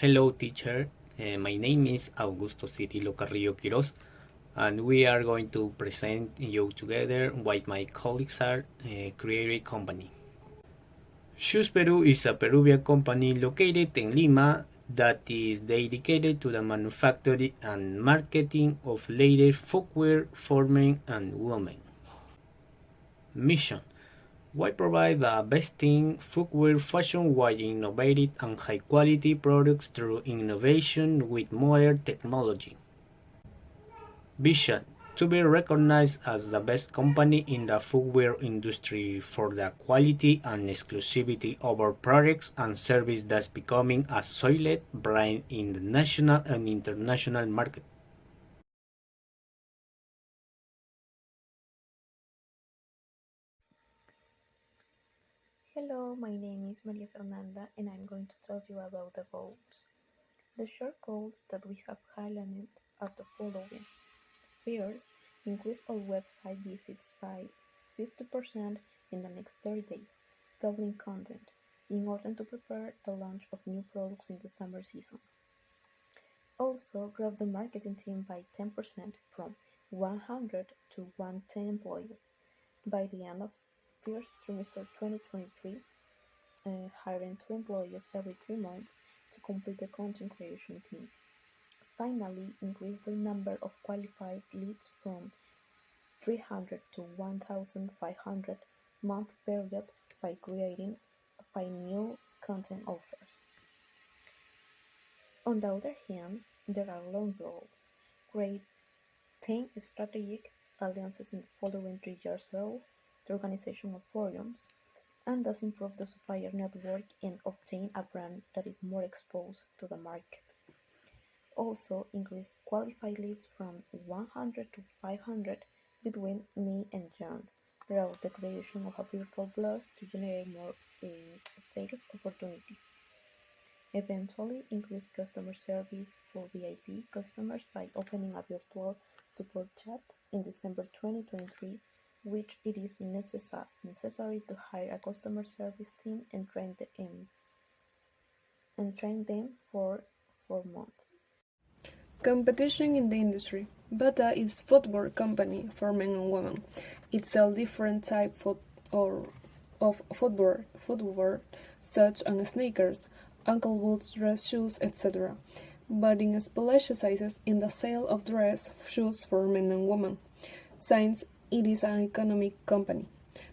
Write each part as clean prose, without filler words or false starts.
Hello, teacher. My name is Augusto Cirilo Carrillo Quiroz, and we are going to present you together what my colleagues are creating company. Shoes Peru is a Peruvian company located in Lima that is dedicated to the manufacturing and marketing of ladies footwear for men and women. Mission: we provide the best in footwear fashion while innovating and high quality products through innovation with modern technology. Vision: to be recognized as the best company in the footwear industry for the quality and exclusivity of our products and service that's becoming a solid brand in the national and international market. Hello, my name is Maria Fernanda and I'm going to tell you about the goals. The short goals that we have highlighted are the following. First, increase our website visits by 50% in the next 30 days, doubling content, in order to prepare the launch of new products in the summer season. Also, grow the marketing team by 10% from 100 to 110 employees by the end of first trimester 2023, hiring 2 employees every 3 months to complete the content creation team. Finally, increase the number of qualified leads from 300 to 1,500 month period by creating 5 new content offers. On the other hand, there are long goals. Create 10 strategic alliances in the following 3 years ago, the organization of forums, and thus improve the supplier network and obtain a brand that is more exposed to the market. Also, increase qualified leads from 100 to 500 between May and June, through the creation of a virtual blog to generate more sales opportunities. Eventually, increase customer service for VIP customers by opening a virtual support chat in December 2023, which it is necessary to hire a customer service team and train them for 4 months. Competition in the industry. Bata is footwear company for men and women. It sells different types of footwear such as sneakers, ankle boots, dress shoes, etc. But it specializes in the sale of dress shoes for men and women, since it is an economic company.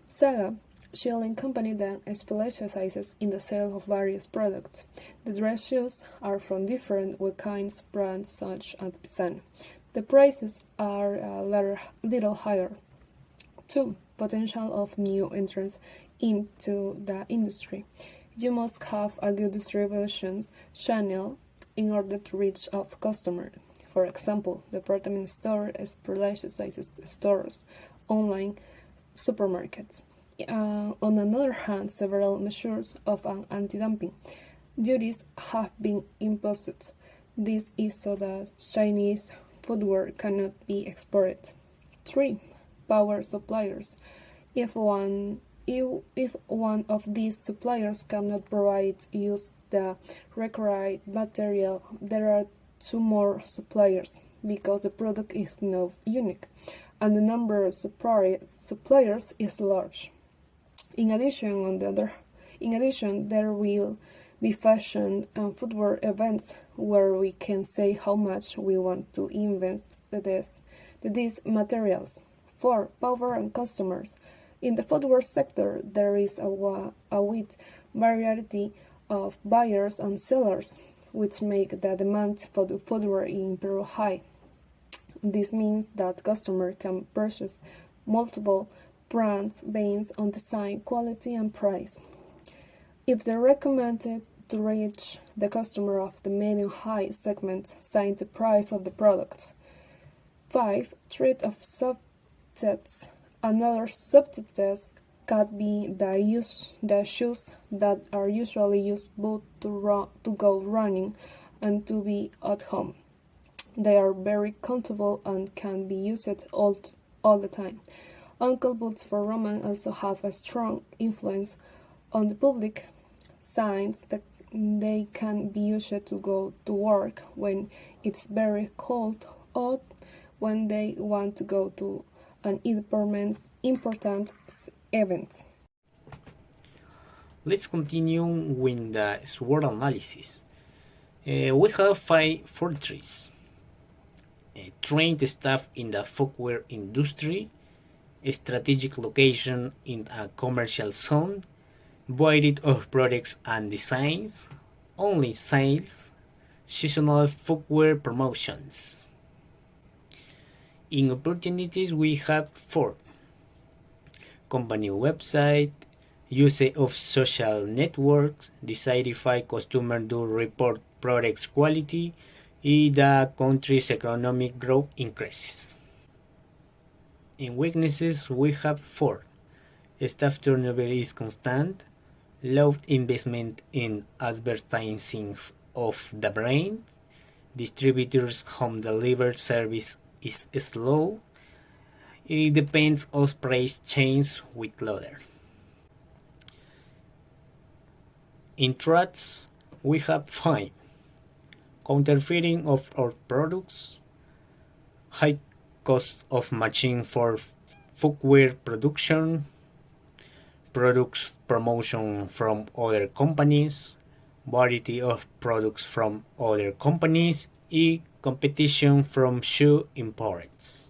Saga Shilling company that specializes in the sale of various products. The dress shoes are from different kinds brands such as Pisan. The prices are a little higher. 2. Potential of new entrants into the industry. You must have a good distribution channel in order to reach of customer. For example, department store specializes stores, online supermarkets. On the other hand, several measures of anti-dumping duties have been imposed. This is so that Chinese footwear cannot be exported. 3. Power suppliers. If one of these suppliers cannot provide use the required material, there are 2 more suppliers because the product is not unique and the number of suppliers is large. In addition, there will be fashion and footwear events where we can say how much we want to invest in these materials. 4. Power and customers. In the footwear sector, there is a wide variety of buyers and sellers, which make the demand for the footwear in Peru high. This means that customers can purchase multiple brands based on design, quality, and price. If they're recommended to reach the customer of the medium-high segment, sign the price of the products. 5. Treat of subsets. Another subset can be the shoes that are usually used both to go running and to be at home. They are very comfortable and can be used all the time. Ankle boots for women also have a strong influence on the public, since They can be used to go to work when it's very cold or when they want to go to an important event. Let's continue with the SWOT analysis. We have five fortresses. Trained staff in the footwear industry, a strategic location in a commercial zone, variety of products and designs, only sales, seasonal footwear promotions. In opportunities, we have four: company website, use of social networks, decide customer do report products quality, and the country's economic growth increases. In weaknesses, we have four: staff turnover is constant, low investment in advertising of the brand, distributors' home delivered service is slow, it depends on price change with loader. In threats, we have five: counterfeiting of our products, high cost of machine for footwear production, products promotion from other companies, variety of products from other companies, and competition from shoe imports.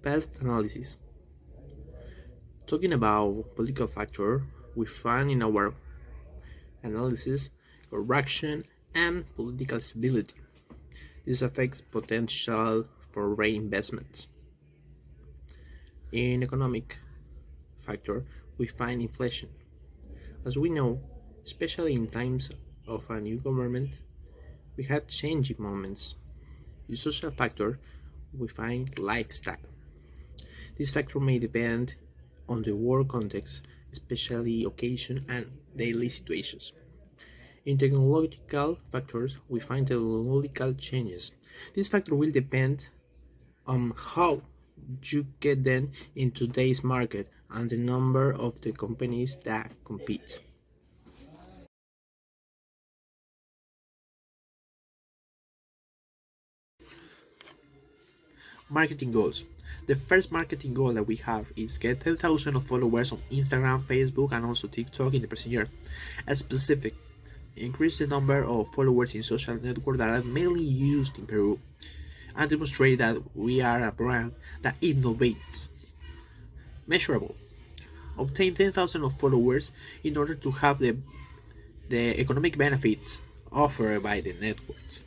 Past analysis. Talking about political factor, we find in our analysis corruption and political stability. This affects potential for reinvestment. In economic factor, we find inflation. As we know, especially in times of a new government, we had changing moments. In social factor, we find lifestyle. This factor may depend on the work context, especially occasion and daily situations. In technological factors, we find technological changes. This factor will depend on how you get them in today's market and the number of the companies that compete. Marketing goals. The first marketing goal that we have is get 10,000 of followers on Instagram, Facebook, and also TikTok in the present year. As specific, increase the number of followers in social networks that are mainly used in Peru, and demonstrate that we are a brand that innovates. Measurable. Obtain 10,000 of followers in order to have the economic benefits offered by the networks.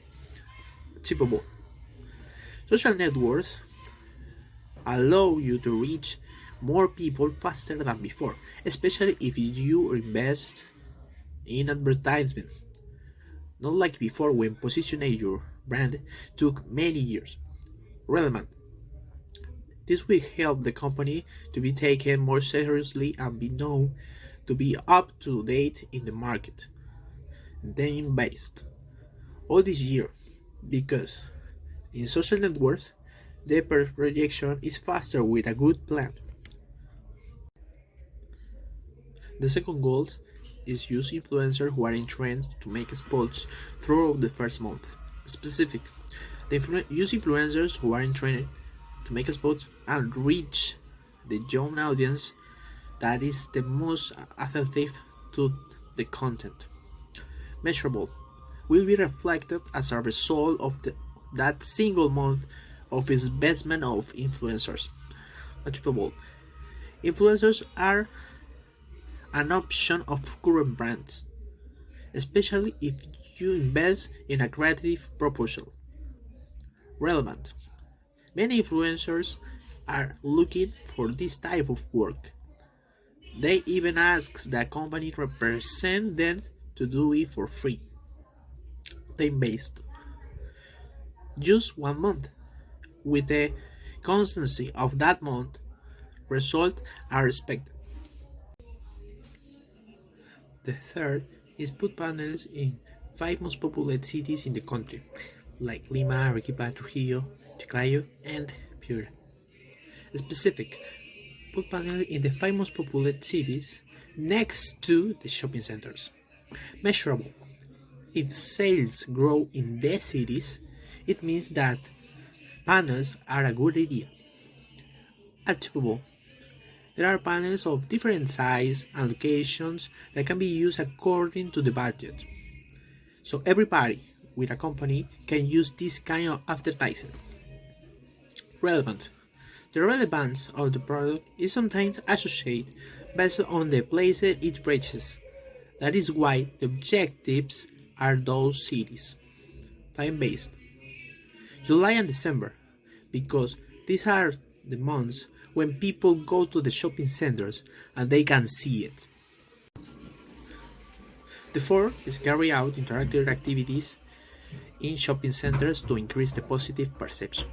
Achievable. Social networks allow you to reach more people faster than before, especially if you invest in advertisement. Not like before when positioning your brand took many years. Relevant. This will help the company to be taken more seriously and be known to be up to date in the market. Then invest all this year because in social networks the projection is faster with a good plan. The second goal is use influencers who are in trend to make spots throughout the first month. Specific. Use influencers who are in trend to make spots and reach the young audience that is the most attentive to the content. Measurable will be reflected as a result of that single month of investment of influencers. Achievable. Influencers are an option of current brands, especially if you invest in a creative proposal. Relevant. Many influencers are looking for this type of work. They even ask the company represent them to do it for free. Time based. Just 1 month. With the constancy of that month, results are expected. The third is put panels in five most populated cities in the country, like Lima, Arequipa, Trujillo, Chiclayo, and Piura. Specific. Put panels in the famous populated cities next to the shopping centers. Measurable. If sales grow in the cities, it means that panels are a good idea. Achievable. There are panels of different size and locations that can be used according to the budget. So everybody with a company can use this kind of advertising. Relevant. The relevance of the product is sometimes associated based on the places it reaches. That is why the objectives are those cities. Time based. July and December, because these are the months when people go to the shopping centers and they can see it. The fourth is carry out interactive activities in shopping centers to increase the positive perception.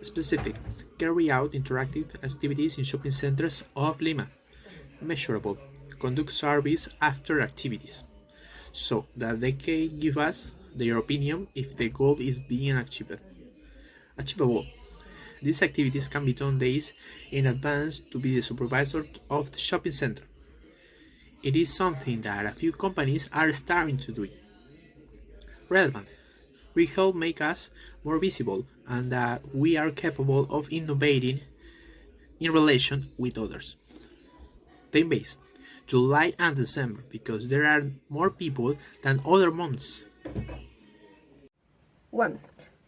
Specific. Carry out interactive activities in shopping centers of Lima. Measurable. Conduct surveys after activities so that they can give us their opinion if the goal is being achieved. Achievable. These activities can be done days in advance to be the supervisor of the shopping center. It is something that a few companies are starting to do. Relevant. We help make us more visible and that we are capable of innovating in relation with others. Time based. July and December because there are more people than other months. 1.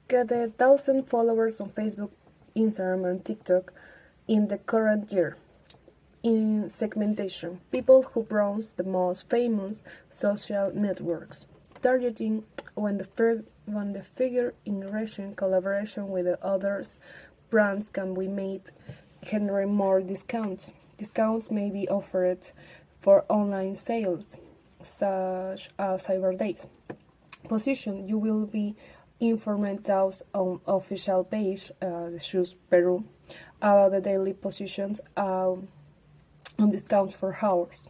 Get 1,000 followers on Facebook, Instagram, and TikTok in the current year. In segmentation, people who browse the most famous social networks. Targeting when the figure integration collaboration with the others brands can be made generate more discounts. Discounts may be offered for online sales, such as Cyber Days. Position, you will be informed on official page, the shoes Peru, about the daily positions on discounts for hours.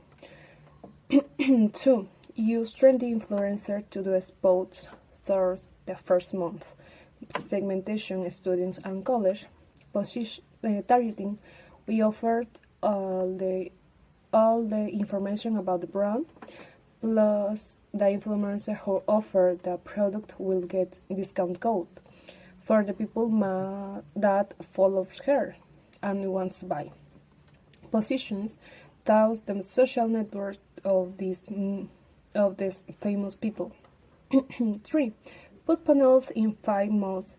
2. Use trendy influencer to do spots through the first month. Segmentation, students and college. Targeting, we offered all the information about the brand, plus the influencer who offer the product will get discount code for the people that follows her and wants to buy. Positions, thus the social network of these famous people. 3. Put panels in 5 most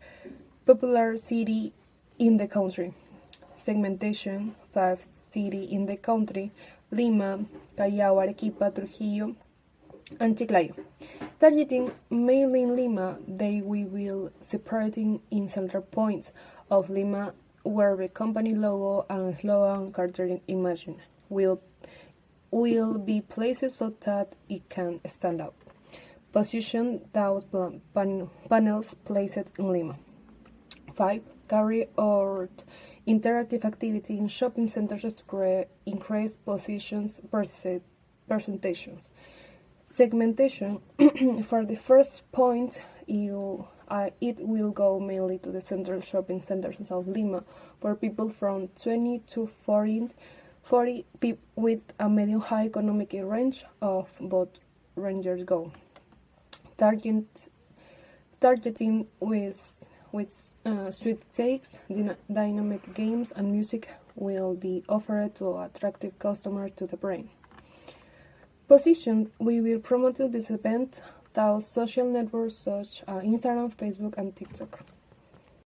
popular city in the country. Segmentation, 5 city in the country: Lima, Callao, Arequipa, Trujillo, and Chiclayo. Targeting mainly in Lima, we will separating in central points of Lima where the company logo and slogan cartridge image will be placed so that it can stand out. Position those panels placed in Lima. 5. Carry out interactive activity in shopping centers to increase positions presentations. Segmentation, for the first point, it will go mainly to the central shopping centers of Lima, where people from 20 to 40 with a medium-high economic range of both ranges go. Targeting with sweepstakes, dynamic games, and music will be offered to attractive customers to the brand. Position, we will promote this event through social networks such as Instagram, Facebook, and TikTok.